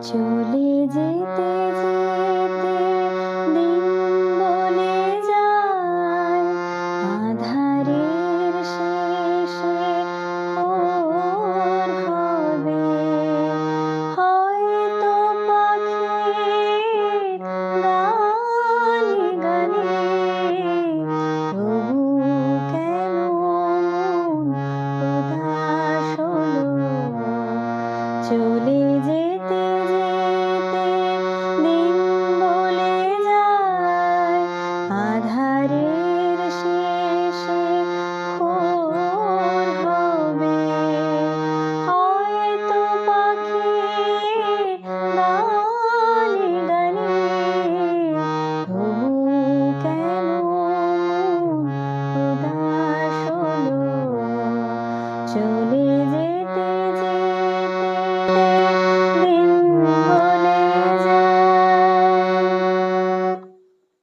চলে যেতে যেতে দিন বলে যায়, আঁধারের শেষে ভোর হবে। হয়তো পাখির গানে গানে তবু কেন মন উদাস হলো। চলে যেতে যেতে দিন বলে যায়, আঁধারের শেষে ভোর হবে। হয়তো পাখির গানে গানে তবু কেন মন উদাস হলো। চলে যেতে